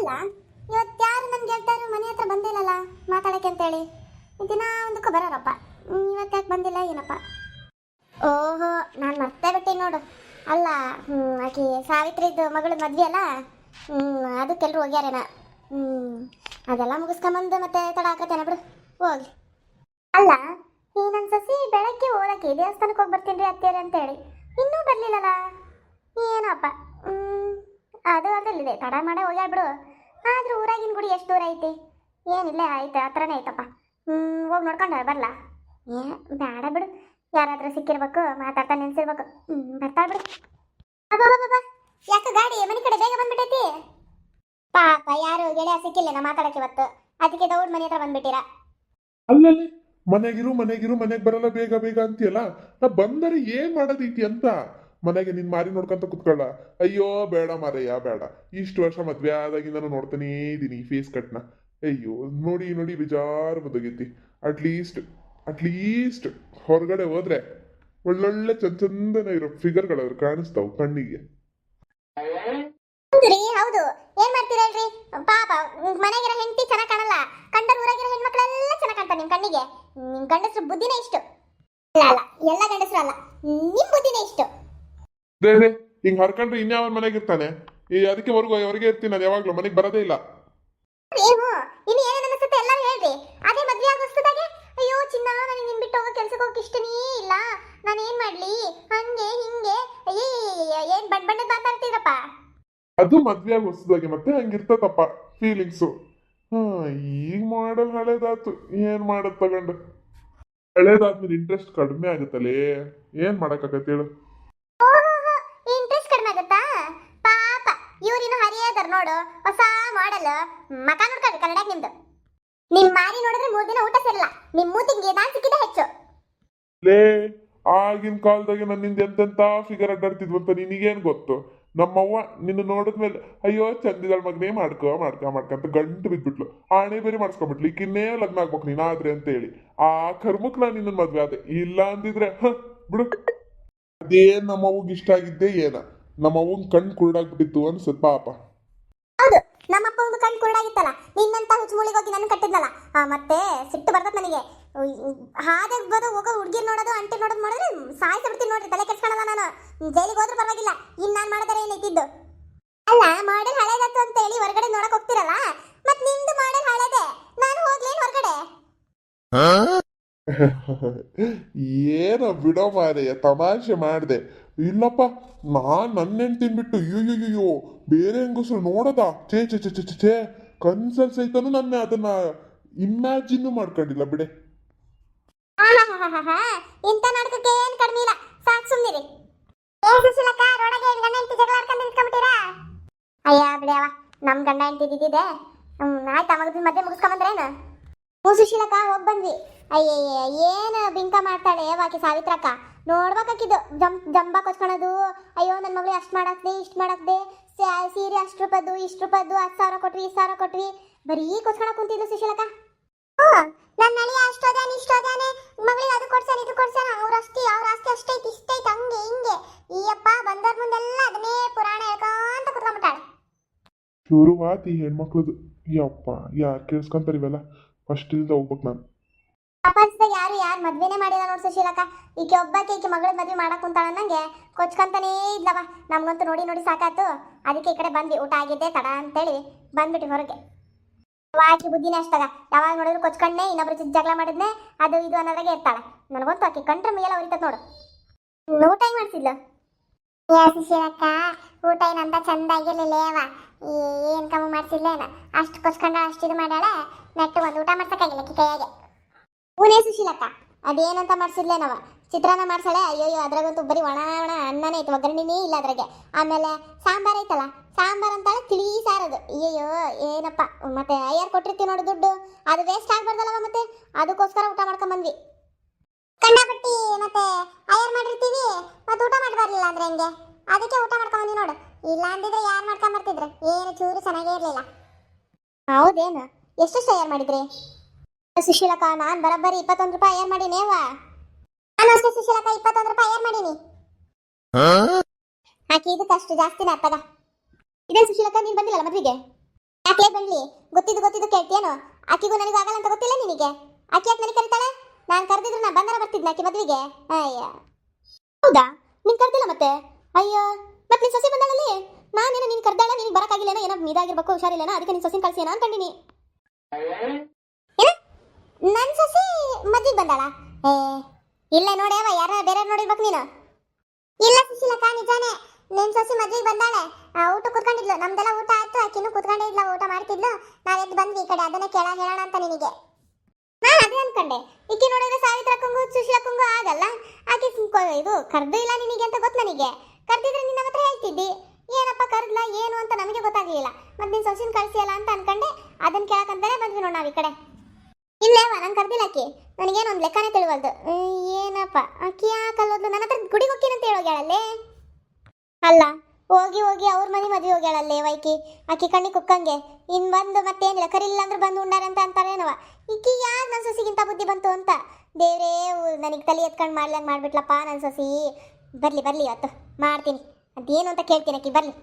ಅಲ್ಲ ಇವತ್ತು ಯಾರು ನನ್ನ ಗೆಳತಿಯರು ಮನೆ ಹತ್ರ ಬಂದಿಲ್ಲಲ್ಲ ಮಾತಾಡಕ್ಕೆ ಅಂತೇಳಿ ದಿನ ಒಂದಕ್ಕೂ ಬರೋರಪ್ಪ. ಇವತ್ತು ಯಾಕೆ ಬಂದಿಲ್ಲ ಏನಪ್ಪ? ಓಹೋ, ನಾನು ಮರ್ತೇ ಬಿಟ್ಟೆ ನೋಡು. ಅಲ್ಲ ಆಕೆ ಸಾವಿತ್ರಿದು ಮಗಳು ಮದ್ವೆ ಅಲ್ಲ, ಅದಕ್ಕೆಲ್ಲರೂ ಹೋಗ್ಯಾರೇನ. ಅದೆಲ್ಲ ಮುಗಿಸ್ಕೊಂಬಂದು ಮತ್ತೆ ತಡ ಹಾಕತ್ತೇನೆ ಬಿಡು, ಹೋಗ್ಲಿ. ಅಲ್ಲ ಈ ನನ್ನ ಸಸಿ ಬೆಳಗ್ಗೆ ಓದಕ್ಕೆ ದೇವಸ್ಥಾನಕ್ಕೆ ಹೋಗಿ ಬರ್ತೀನಿ ರೀ ಅತ್ತೇರಿ ಅಂತೇಳಿ ಇನ್ನೂ ಬರಲಿಲ್ಲಲ್ಲ, ಏನಪ್ಪ? ಅದು ಅದಲ್ಲಿದೆ, ತಡ ಮಾಡೇ ಹೋಗ್ಯಾಳ ಬಿಡು. ಆದ್ರೂ ಊರಾಗಿನ ಗುಡಿ ಎಷ್ಟು ದೂರ ಐತಿ? ಏನಿಲ್ಲ, ಆಯ್ತು ಹತ್ರನೇ ಐತಪ್ಪ. ಹೋಗಿ ನೋಡ್ಕೊಂಡು ಬರಲ್ಲ? ಬೇಡ ಬಿಡು, ಯಾರಾದ್ರೂ ಸಿಕ್ಕಿರ್ಬೇಕು, ಮಾತಾಡ್ತಾ ನೆನ್ಸಿರ್ಬೇಕು. ಬರ್ತಾಳ ಬಿಡು. ಅಬ್ಬಬ್ಬಬ್ಬ, ಯಾಕೆ ಗಾಡಿ ಮನೆ ಕಡೆ ಬೇಗ ಬಂದ್ಬಿಟ್ಟೈತಿ? ಪಾಪ ಯಾರು ಗೆಳೆಯ ಸಿಕ್ಕಿಲ್ಲ ಮಾತಾಡಕ್ಕೆ ಇವತ್ತು, ಅದಕ್ಕೆ ದೌಡ್ ಮನೆ ಹತ್ರ ಬಂದ್ಬಿಟ್ಟಿರ. ಅಲ್ಲಲ್ಲಿ ಮನೆಗಿರು ಮನೆಗೆ ಬರಲ್ಲ ಬೇಗ ಬೇಗ ಅಂತೀಯಲ್ಲ, ನಾ ಬಂದರೆ ಏನ್ ಮಾಡೋದೈತಿ ಅಂತ ಮನೆಗೆ ನಿನ್ ಮಾರಿ ನೋಡ್ಕೊಂತ ಕುತ್ಕೊಳ್ಳ. ಅಯ್ಯೋ ಬೇಡ ಮಾರಯ್ಯ ಬೇಡ, ಇಷ್ಟು ವರ್ಷ ಮದ್ವೆ ಆದಾಗಿಂದ ನಾನು ನೋಡ್ತಾನೇ ಇದೀನಿ ಈ ಫೇಸ್ ಕಟ್ನ. ಅಯ್ಯೋ ನೋಡಿ ನೋಡಿ ಬೇಜಾರು ಬಂದೋಗೈತಿ. ಅಟ್ಲೀಸ್ಟ್ ಹೊರಗಡೆ ಹೋದ್ರೆ ಒಳ್ಳೊಳ್ಳೆ ಚಂದನ ಇರೋ ಫಿಗರ್ಗಳವ್ರು ಕಾಣಿಸ್ತಾವ್ ಕಣ್ಣಿಗೆ. ಹೌದು, ಏನ್ ಮಾಡ್ತೀರಲ್ರಿ ಪಾಪ, ಮನೆಗಿರೋ ಹೆಂಡತಿ ಚೆನ್ನಾಗ್ ಕಾಣಲ್ಲ, ಕಂಡರ್ ಊರಾಗಿರೋ ಹೆಣ್ಮಕ್ಳೆಲ್ಲ ಚೆನ್ನಾಗ್ ಕಾಣ್ತಾರೆ ನಿಮ್ ಕಣ್ಣಿಗೆ. ನಿಮ್ ಗಂಡಸ್ರು ಬುದ್ಧಿನೇ ಇಷ್ಟು. ಅಲ್ಲ ಎಲ್ಲ ಗಂಡಸ್ರು ಅಲ್ಲ, ನಿಮ್ ಬುದ್ಧಿನೇ ಇಷ್ಟು. ಹಿಂಗ್ ಹರ್ಕೊಂಡ್ರೆ ಇನ್ಯಾವ ಮನೆಗೆ ಇರ್ತಾನೆ? ಅದಕ್ಕೆ ಹೊರಗೆ ಇರ್ತೀನಿ ನಾನು, ಯಾವಾಗ್ಲೂ ಮನೆಗೆ ಬರೋದೇ ಇಲ್ಲ. ಏನು ಇನ್ನು ಏನೇನು ಅನಿಸುತ್ತೆ ಎಲ್ಲರೂ ಹೇಳ್ರಿ. ಅದೇ ಮದ್ವೆ ಆಗೋ ಹೊಸದಾಗೆ ಅಯ್ಯೋ ಚಿನ್ನ ನನಗೆ ನಿನ್ ಬಿಟ್ಟು ಹೋಗೋ ಕೆಲ್ಸಕ್ಕೆ ಹೋಗಕ್ಕೆ ಇಷ್ಟನೇ ಇಲ್ಲ, ನಾನು ಏನ್ ಮಾಡ್ಲಿ ಹಂಗೆ ಹಿಂಗೆ ಏನ್ ಬಣ್ಣದ ಮಾತಾಡ್ತೀರಪ್ಪ. ಅದು ಮದ್ವೆ ಆಗಿ ಹೊಸದಾಗಿ ಮತ್ತೆ ಹಂಗಿರ್ತತಪ್ಪ ಫೀಲಿಂಗ್ಸು. ಈಗ ಮಾಡಲ್ ಹಳೇದಾತು, ಏನ್ ಮಾಡದ್ ತಗೊಂಡು. ಹಳೇದಾದ್ಮೇಲೆ ಇಂಟ್ರೆಸ್ಟ್ ಕಡಿಮೆ ಆಗುತ್ತಲೇ, ಏನ್ ಮಾಡಕ್ಕಾಗತ್ತೆ ಹೇಳು? ಇಂಟ್ರೆಸ್ಟ್ ಕಡಿಮೆ ಆಗುತ್ತಾ? ಪಾಪ ಇವ್ರಿನ್ನು ಹರಿಯದರ್ ನೋಡು, ಹೊಸ ಮಾಡೆಲ್ ಮಕ ನೋಡ್ಕೊಳ್ರಿ ಕನ್ನಡ ನಿಮ್ದು. ನಿಮ್ ಮಾರಿ ನೋಡಿದ್ರೆ 3 ದಿನ ಊಟ ಸೇರಲ್ಲ, ನಿಮ್ ಮೂತಿಗೆ ನಾನ್ ಸಿಕ್ಕಿದೆ ಹೆಚ್ಚು. ಲೇ ಆಗಿನ ಕಾಲದಾಗೆ ನನ್ನಿಂದ ಎಂತೆಂತ ಫಿಗರ್ ಅಡ್ಡಾಡ್ತಿದ್ವು ಅಂತ ನಿನಗೇನ್ ಗೊತ್ತು? ನಮ್ಮವ್ವ ನಿನ್ನ ನೋಡಿದ್ಮೇಲೆ ಅಯ್ಯೋ ಚಂದಿದಾಳ ಮಗನೇ ಮಾಡ್ಕಂತ ಗಂಟು ಬಿದ್ಬಿಟ್ಲು. ಆಣೆ ಬೇರೆ ಮಾಡಿಸ್ಕೊಂಡ್ಬಿಟ್ಲು, ಈಗಿನ್ನೇ ಲಗ್ನ ಆಗ್ಬೇಕು ನೀನಾದ್ರೆ ಅಂತ ಹೇಳಿ. ಆ ಕರ್ಮಕ್ ನಾನು ನಿನ್ನ ಮದ್ವೆ ಆದೆ, ಇಲ್ಲ ಅಂದಿದ್ರೆ ಬಿಡು. ಅದೇನ್ ನಮ್ಮವ್ವಗ್ ಇಷ್ಟ ಆಗಿದ್ದೆ ಏನ, ನಮ್ಮವ್ವನ್ ಕಣ್ ಕುರುಡಾಗ್ಬಿಟ್ಟಿತ್ತು ಅನ್ಸತ್ ಪಾಪ. ಹೌದು, ನಮ್ಮಪ್ಪ ಒಂದು ಕಣ್ ಕುರುಡಾಗಿತ್ತಲ್ಲ, ನಿನ್ನಂತ ಹುಚ್ಚುಮೂಳಿಗೆ ಹೋಗಿ ನನ್ನ ಕಟ್ಟಿದ್ನಲ್ಲ, ಮತ್ತೆ ಸಿಟ್ಟು ಬರ್ತದ ನನಗೆ. ಹಾಗೆ ಹೋಗೋ ಹುಡುಗಿರ್ ನೋಡೋದು ಅಂಟಿ ನೋಡೋದು ಮಾಡಿದ್ರೆ ಸಾಯ್ತು ಬಿಡ್ತೀನಿ ನೋಡ್ರಿ, ತಲೆ ಕೆಡ್ಸ್ಕೊಳಲ್ಲ ನಾನು. ಜೈಲಿಗೆ ಹೋದ್ರೂ ಪರವಾಗಿಲ್ಲ, ಇನ್ನು ನಾನು ಮಾಡಿದರೆ ಏನೈತಿದ್ದು. ಅಲ್ಲ ಮಾಡೆಲ್ ಹಳೇದತ್ತು ಅಂತ ಹೇಳಿ ಹೊರಗಡೆ ನೋಡಕ್ ಹೋಗ್ತಿರಲ್ಲ, ಮತ್ ನಿಮ್ದು ಮಾಡೆಲ್ ಹಳೇದೆ, ನಾನು ಹೋಗ್ಲೇನು ಹೊರಗಡೆ? ಏನೋ ಬಿಡೋ ಮಾರೆಯ, ತಮಾಷೆ ಮಾಡ್ದೆ. ಇಲ್ಲಪ್ಪ, ನನ್ನ ಹೆಂಡ್ತಿನ್ ಬಿಟ್ಟು ಅಯ್ಯೋ ಬೇರೆ ಹೆಂಗಸರು ನೋಡದ ಚೇ ಕನ್ಸಲ್ ಸಹಿತನು ನನ್ನ ಅದನ್ನ ಇಮ್ಯಾಜಿನ್ ಮಾಡ್ಕೊಂಡಿಲ್ಲ ಬಿಡೆ. ಇಂಥ ನಾಟಕಕ್ಕೆ ಏನ್ ಕಡಿಮೆ ಇಲ್ಲ, ಸಾಕು ಸುಮ್ಮನಿರಿ. ಅಯ್ಯ ಬಿಡ್ಯಾವ, ನಮ್ ಗಂಡ ಹೆಂಡತಿ ಇದ್ದಿದ್ದೆ. ಆಯ್ತಾ ಮಗದ ಮಧ್ಯೆ ಮುಗಿಸ್ಕೊಂಬಂದ್ರೇನು? ಸುಶೀಲಕ್ಕ ಹೋಗಿ ಬಂದ್ವಿ. ಅಯ್ಯಯ್ಯ ಏನು ಬಿಂಕ ಮಾಡ್ತಾಳೆ ಬಾಕಿ ಸಾವಿತ್ರಕ್ಕ, ನೋಡ್ಬೇಕಾಕಿದ್ದು ಜಂಬ ಕೊಚ್ಕೊಳೋದು. ಅಯ್ಯೋ ನನ್ನ ಮಗಳು ಅಷ್ಟು ಮಾಡಾಕ್ದೆ ಇಷ್ಟು ಮಾಡಾಕ್ದೆ, ಸೀರೆ ಅಷ್ಟು ರೂಪಾಯ್ದು ಇಷ್ಟು ರೂಪಾಯ್ದು, 10,000 ಕೊಟ್ವಿ 20,000 ಕೊಟ್ವಿ, ಬರೀ ಕೊಚ್ಕೊಳಕ್ ಕುಂತಿದ್ಲು ಸುಶೀಲಕ್ಕ. ನನ್ನ ಅಳಿಯ ಅಷ್ಟೋದಾನೆ ಇಷ್ಟೋದಾನೆ, ಮಗಳಿಗೆ ಅದು ಕೊಡ್ಸಾನೆ ಇದು ಕೊಡ್ಸಾನೆ, ಅವ್ರ ಆಸ್ತಿ ಅಷ್ಟೈತಿ ಇಷ್ಟೈತಿ ಹಂಗೆ ಹಿಂಗೆ. ಈ ಅಪ್ಪ ಬಂದವ್ರ ಮುಂದೆಲ್ಲ ಅದನ್ನೇ ಪುರಾಣ ಹೇಳ್ಕೊಂತ ಕುತ್ಕೊಂಡ್ಬಿಟ್ಟಾಳೆ. ಶುರುವಾತಿ ಹೆಣ್ಮಕ್ಳದು. ಯಪ್ಪ ಯಾರು ಕೇಳಿಸ್ಕೊಂತಾರೆ ಇವೆಲ್ಲ? ಫಸ್ಟ್ ಇಲ್ದ ಹೋಗ್ಬೇಕು ನಾನು. ಪ್ರಪಂಚದಾಗ ಯಾರು ಮದ್ವೆನೇ ಮಾಡಿಲ್ಲ ನೋಡ್ ಸುಶೀಲಕ್ಕ. ಈಕೆ ಒಬ್ಬಾಕೆ ಈಕೆ ಮಗಳ ಮದ್ವೆ ಮಾಡಕ್ ಕುಂತಾಳ ನಂಗೆ ಕೊಚ್ಕಂತಾನೇ ಇದ್ಲವ. ನಮ್ಗಂತೂ ನೋಡಿ ನೋಡಿ ಸಾಕಾತು, ಅದಕ್ಕೆ ಈ ಕಡೆ ಬಂದ್ವಿ. ಊಟ ಆಗಿದ್ದೆ ತಡ ಅಂತೇಳಿ ಬಂದ್ಬಿಟ್ಟು ಹೊರಗೆ. ಆಕಿ ಬುದ್ಧಿನೇ ಅಷ್ಟಾಗ, ಯಾವಾಗ ನೋಡಿದ್ರು ಕೊಚ್ಕೊಂಡೆ, ಇನ್ನೊಬ್ರು ಜಗಳ ಮಾಡಿದ್ನೆ ಅದು ಇದು ಅನ್ನೋದ್ರಾಗೆ ಇರ್ತಾಳೆ. ನನಗಂತೂ ಆಕಿ ಕಂಡ್ರೆ ಮೇಲೆಲ್ಲ ಹೊರಿತತ್ ನೋಡು. ಊಟ ಹೆಂಗ್ ಮಾಡ್ತಿದ್ಲು ಸುಶೀಲಕ್ಕ? ಊಟ ಏನಂತ ಚಂದ ಆಗಿರ್ಲಿಲ್ಲ, ಏನ್ ಕಮ್ಮಿ ಮಾಡ್ಸಿದ್ಲೇನ, ಅಷ್ಟು ಕೊಚ್ಕೊಂಡ ಅಷ್ಟು ಇದು ಮಾಡ್ಯಾಳ, ನೆಟ್ಟು ಒಂದು ಊಟ ಮಾಡ್ಸಕ್ಕಾಗಿಲ್ಲ ಆಕಿ ಕೈಯಾಗೆ. ಹೂನೇ ಸುಶೀಲಕ್ಕ, ಅದೇನಂತ ಮಾಡ್ಸಿದ್ಲೇನವ, ಚಿತ್ರಾನ್ನ ಮಾಡ್ಸಾಳೆ. ಅಯ್ಯೋ ಅದ್ರಾಗಂತೂ ಬರೀ ಒಣ ಅನ್ನನೇ ಐತೆ, ಒಗ್ಗರಣೆನೇ ಇಲ್ಲ ಅದ್ರಾಗೆ. ಆಮೇಲೆ ಸಾಂಬಾರ್ ಐತಲ್ಲ, ಸಾಂಬಾರ್ ಅಂತಾಳೆ ತಿಳಿ ಸಾರದು. ಅಯ್ಯೋ ಏನಪ್ಪ, ಮತ್ತೆ ಅಯ್ಯಾರು ಕೊಟ್ಟಿರ್ತೀವಿ ನೋಡು ದುಡ್ಡು, ಅದು ವೇಸ್ಟ್ ಆಗ್ಬಾರ್ದಲ್ಲವ, ಮತ್ತೆ ಅದಕ್ಕೋಸ್ಕರ ಊಟ ಮಾಡ್ಕೊಂಡ್ ಬಂದ್ವಿ. ಕಂಡಪಟ್ಟಿ ಮತ್ತೆ ಅಯ್ಯಾರು ಮಾಡಿರ್ತೀವಿ, ಮತ್ತೆ ಊಟ ಮಾಡಬಾರ್ಲಿಲ್ಲ ಅಂದ್ರೆ ಹೆಂಗೆ? ಅದಕ್ಕೆ ಊಟ ಮಾಡ್ಕೊಂಡ್ ಬಂದ್ವಿ ನೋಡು, ಇಲ್ಲ ಅಂದಿದ್ರೆ ಯಾರು ಮಾಡ್ಕೊಂಡ್ ಬರ್ತಿದ್ರು, ಏನು ಚೂರು ಚೆನ್ನಾಗೇ ಇರ್ಲಿಲ್ಲ. ಹೌದೇನು? ಎಷ್ಟೆಷ್ಟು ಅಯ್ಯಾರು ಮಾಡಿದ್ರಿ ಸುಶೀಲಕ್ಕ? ನಾನು ಬರೋಬ್ಬರಿ 21 ರೂಪಾಯಿ ಅಯ್ಯಾರು ಮಾಡೀನೇವ. ನಾನು ಅಷ್ಟೇ ಸುಶೀಲಕ್ಕ, 21 ರೂಪಾಯಿ ಅಯ್ಯಾರು ಮಾಡೀನಿ. ಆಕೆ ಇದಕ್ಕೆ ಅಷ್ಟು ಜಾಸ್ತಿನೇ ಅತ್ತಗ. ಇದೇ ಸುಶೀಲಕ್ಕ, ನೀನು ಬಂದಿಲ್ಲಲ್ಲ ಮದ್ವೆಗೆ? ಯಾಕೆ ಬನ್ನಿ ಗೊತ್ತಿದ್ದು ಕೇಳ್ತೀಯೇನು? ಆಕಿಗೂ ನನಗೂ ಆಗಲ್ಲ ಅಂತ ಗೊತ್ತಿಲ್ಲ ನಿನಗೆ? ಆಕೆ ಯಾಕೆ ನನಗೆ ಕರಿತಾಳೆ? ನಾನು ಕರೆದಿದ್ರು ನಾ ಬಂದರ ಬರ್ತಿದ್ನ ಆಕೆ ಮದ್ವೆಗೆ. ಅಯ್ಯ ಹೌದಾ? ನಿನ್ ಕರ್ದಿಲ್ಲ ಮತ್ತೆ? ಅಯ್ಯೋ ಮತ್ತೆ ನಿನ್ ಸೊಸೆ ಬಂದಾಳಲ್ಲಿ, ನಾನೇನೋ ನೀನು ಕರ್ದಾಳ ನಿನಗೆ ಬರಕ್ಕಾಗಿಲ್ಲೇನೋ, ಏನೋ ಇದಾಗಿರ್ಬೇಕು, ಹುಷಾರಿಲ್ಲೇನೋ, ಅದಕ್ಕೆ ನಿನ್ ಸೊಸೆನ ಕಳ್ಸಿಯೇನೋ ಅನ್ಕೊಂಡಿನಿ. ಏನ ನನ್ನ ಸೊಸೆ ಮದ್ವೆಗೆ ಬಂದಾಳ? ಏ ಇಲ್ಲ ನೋಡ್ಯಾವ, ಯಾರ ಬೇರೆ ನೋಡಿರ್ಬೇಕು ನೀನು. ಇಲ್ಲ ಸುಶೀಲಕ್ಕ, ನಿಜಾನೇ ನಿನ್ ಸೊಸೆ ಮದ್ವೆಗೆ ಬಂದಾಳೆ. ಊಟ ಕುತ್ಕೊಂಡಿದ್ಲು, ನಮ್ದೆಲ್ಲ ಊಟ ಆಯ್ತು, ಆಕಿನೂ ಕುತ್ಕೊಂಡೇ ಇದ್ಲ, ಊಟ ಮಾಡ್ತಿದ್ಲು. ನಾವ್ ಎದ್ದು ಬಂದ್ವಿ ಈ ಕಡೆ, ಅದನ್ನೇ ಹೇಳೋಣ ಅಂತ ನಿನಗೆ. ನಾನು ಅದೇ ಅನ್ಕೊಂಡೆ, ಈಕಿ ನೋಡಿದ್ರೆ ಸಾವಿತ್ರಕ್ಕಂಗೂ ಸುಶೀಲಕ್ಕಂಗೂ ಆಗಲ್ಲ, ಆಕೆ ಇದು ಕರ್ದು ಇಲ್ಲ ನಿನಗೆ ಅಂತ ಗೊತ್ತು ನನಗೆ. ಕರ್ದಿದ್ರೆ ನಿನ್ನ ಹತ್ರ ಹೇಳ್ತಿದ್ದಿ, ಏನಪ್ಪ ಕರ್ದ್ಲ ಏನು ಅಂತ ನಮಗೆ ಗೊತ್ತಾಗ್ಲಿಲ್ಲ. ಮತ್ತೆ ನಿನ್ ಸೊಸಿನ ಕಳ್ಸಿಯಲ್ಲ ಅಂತ ಅನ್ಕೊಂಡೆ, ಅದನ್ನ ಕೇಳಕಂತಾನೆ ಬಂದ್ವಿ ನೋಡಿ ನಾವ್ ಈ ಕಡೆ. ಇಲ್ಲೇವ ನಂಗೆ ಕರ್ದಿಲ್ಲ ಆಕಿ, ನನಗೇನು ಒಂದು ಲೆಕ್ಕನೇ ತಿಳಿವಲ್ದು. ಏನಪ್ಪ ಆಕಿ ಯಾಕಲ್ಲೋದ್ಲು? ನನ್ನ ಹತ್ರ ಗುಡಿಗೆ ಹೋಗ್ತೀನಿ ಅಂತ ಹೇಳೋಗ್ಯಾಳಲ್ಲೇ. ಅಲ್ಲ ಹೋಗಿ ಅವ್ರ ಮದುವೆ ಹೋಗ್ಯಾಳಲ್ಲೇ ವೈಕಿ, ಆಕಿ ಕಣ್ಣಿ ಕುಕ್ಕಂಗೆ ಇನ್ ಬಂದು ಮತ್ತೇನಿಲ್ಲ, ಕರಿಲಿಲ್ಲ ಅಂದ್ರೆ ಬಂದು ಉಂಡಾರಂತ ಅಂತಾರೇನವ. ಈಕಿ ಯಾರು ನನ್ನ ಸೊಸಿಗಿಂತ ಬುದ್ಧಿ ಬಂತು ಅಂತ ದೇವ್ರೇ ನನಗೆ ತಲೆ ಎತ್ಕೊಂಡು ಮಾಡ್ಲಂಗೆ ಮಾಡ್ಬಿಟ್ಲಪ್ಪ ನನ್ನ ಸೊಸಿ. ಬರ್ಲಿ ಇವತ್ತು ಮಾಡ್ತೀನಿ, ಅದೇನು ಅಂತ ಕೇಳ್ತೀನಿ ಆಕಿ ಬರ್ಲಿ.